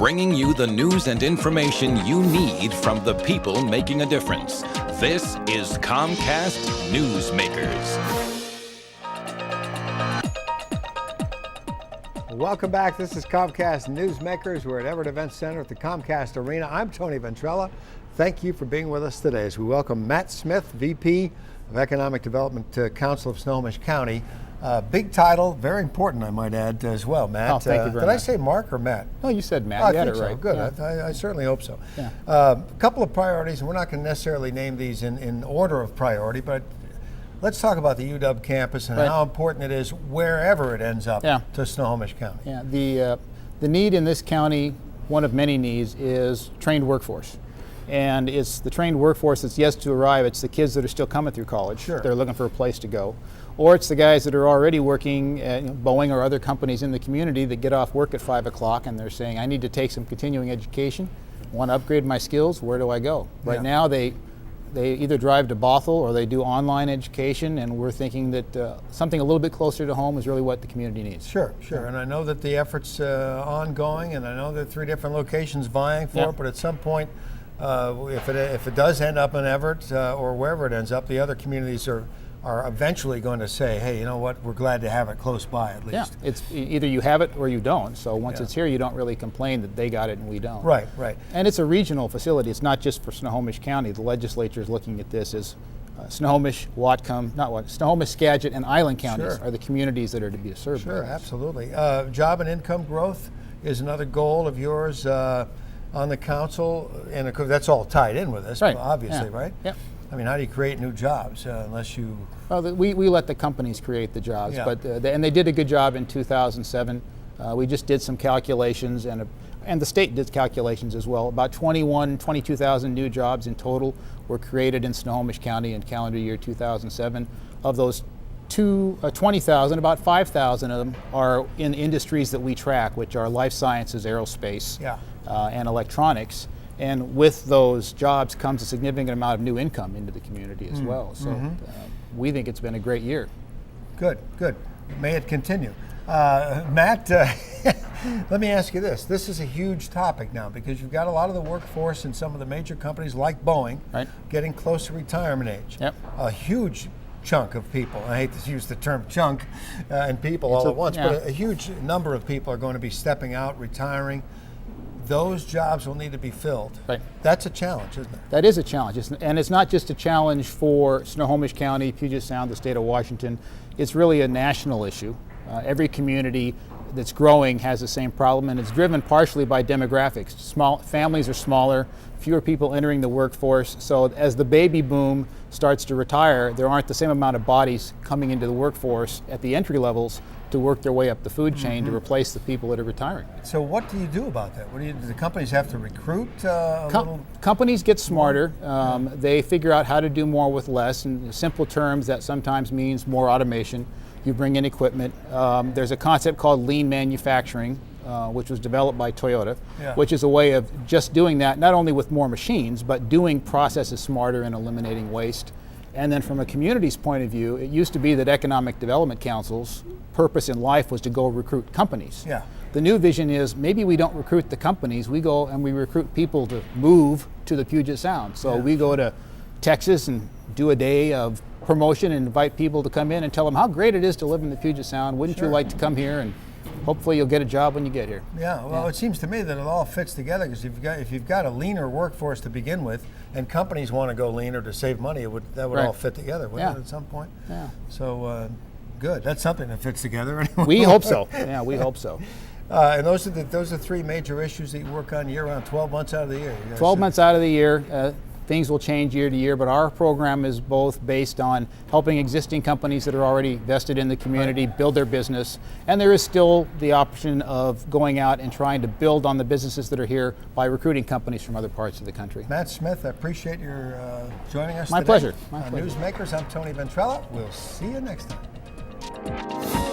bringing you the news and information you need from the people making a difference. This is Comcast Newsmakers. Welcome back. This is Comcast Newsmakers. We're at Everett Event Center at the Comcast Arena. I'm Tony Ventrella. Thank you for being with us today as we welcome Matt Smith, VP of Economic Development Council of Snohomish County. Big title, very important, I might add as well, Matt. Oh, thank you very much. Did I say Mark or Matt? No, you said Matt. Oh, You had it so. right. Good. Yeah. I certainly hope so. Yeah. A couple of priorities, and we're not going to necessarily name these in order of priority, but let's talk about the UW campus and how important it is wherever it ends up to Snohomish County. Yeah. The need in this county, one of many needs, is trained workforce. And it's the trained workforce that's yet to arrive. It's the kids that are still coming through college. Sure. They're looking for a place to go. Or it's the guys that are already working at Boeing or other companies in the community that get off work at 5 o'clock and they're saying, I need to take some continuing education, want to upgrade my skills, where do I go? Right now they either drive to Bothell or they do online education, and we're thinking that something a little bit closer to home is really what the community needs. Sure. And I know that the effort's ongoing, and I know there are 3 different locations vying for it, but at some point, if it does end up in Everett or wherever it ends up, the other communities are eventually going to say, hey, you know what, we're glad to have it close by at least. Yeah, it's either you have it or you don't. So once it's here, you don't really complain that they got it and we don't. Right. And it's a regional facility. It's not just for Snohomish County. The legislature is looking at this as Snohomish, Snohomish, Skagit, and Island counties are the communities that are to be served. Sure, absolutely. Job and income growth is another goal of yours on the council, and of course that's all tied in with this, obviously, right? Yeah. I mean, how do you create new jobs unless you... Well, we let the companies create the jobs, but and they did a good job in 2007. We just did some calculations, and the state did calculations as well. About 22,000 new jobs in total were created in Snohomish County in calendar year 2007. Of those 20,000, about 5,000 of them are in industries that we track, which are life sciences, aerospace, and electronics. And with those jobs comes a significant amount of new income into the community as well. So we think it's been a great year. Good. May it continue. Matt, let me ask you this. This is a huge topic now because you've got a lot of the workforce in some of the major companies like Boeing getting close to retirement age. Yep. A huge chunk of people, I hate to use the term chunk and people all at once, but a huge number of people are going to be stepping out, retiring. Those jobs will need to be filled. Right. That's a challenge, isn't it? That is a challenge. And it's not just a challenge for Snohomish County, Puget Sound, the state of Washington. It's really a national issue. Every community that's growing has the same problem, and it's driven partially by demographics. Small families are smaller, fewer people entering the workforce. So as the baby boom starts to retire, there aren't the same amount of bodies coming into the workforce at the entry levels to work their way up the food chain to replace the people that are retiring. So what do you do about that? Do the companies have to recruit Companies get smarter. They figure out how to do more with less. In simple terms, that sometimes means more automation. You bring in equipment. There's a concept called lean manufacturing, which was developed by Toyota, which is a way of just doing that, not only with more machines, but doing processes smarter and eliminating waste. And then from a community's point of view, it used to be that economic development councils' purpose in life was to go recruit companies. The new vision is maybe we don't recruit the companies, we go and we recruit people to move to the Puget Sound. So we go to Texas and do a day of promotion and invite people to come in and tell them how great it is to live in the Puget Sound. Wouldn't you like to come here, and hopefully you'll get a job when you get here. It seems to me that it all fits together because if you've got a leaner workforce to begin with, and companies want to go leaner to save money, that would all fit together, wouldn't it, at some point? So good. That's something that fits together anyway. We hope so. Yeah, we hope so. And those are 3 major issues that you work on year-round, 12 months out of the year. 12 months out of the year. Things will change year to year, but our program is both based on helping existing companies that are already vested in the community build their business, and there is still the option of going out and trying to build on the businesses that are here by recruiting companies from other parts of the country. Matt Smith, I appreciate your joining us today. My pleasure. My pleasure. Newsmakers, I'm Tony Ventrella. We'll see you next time.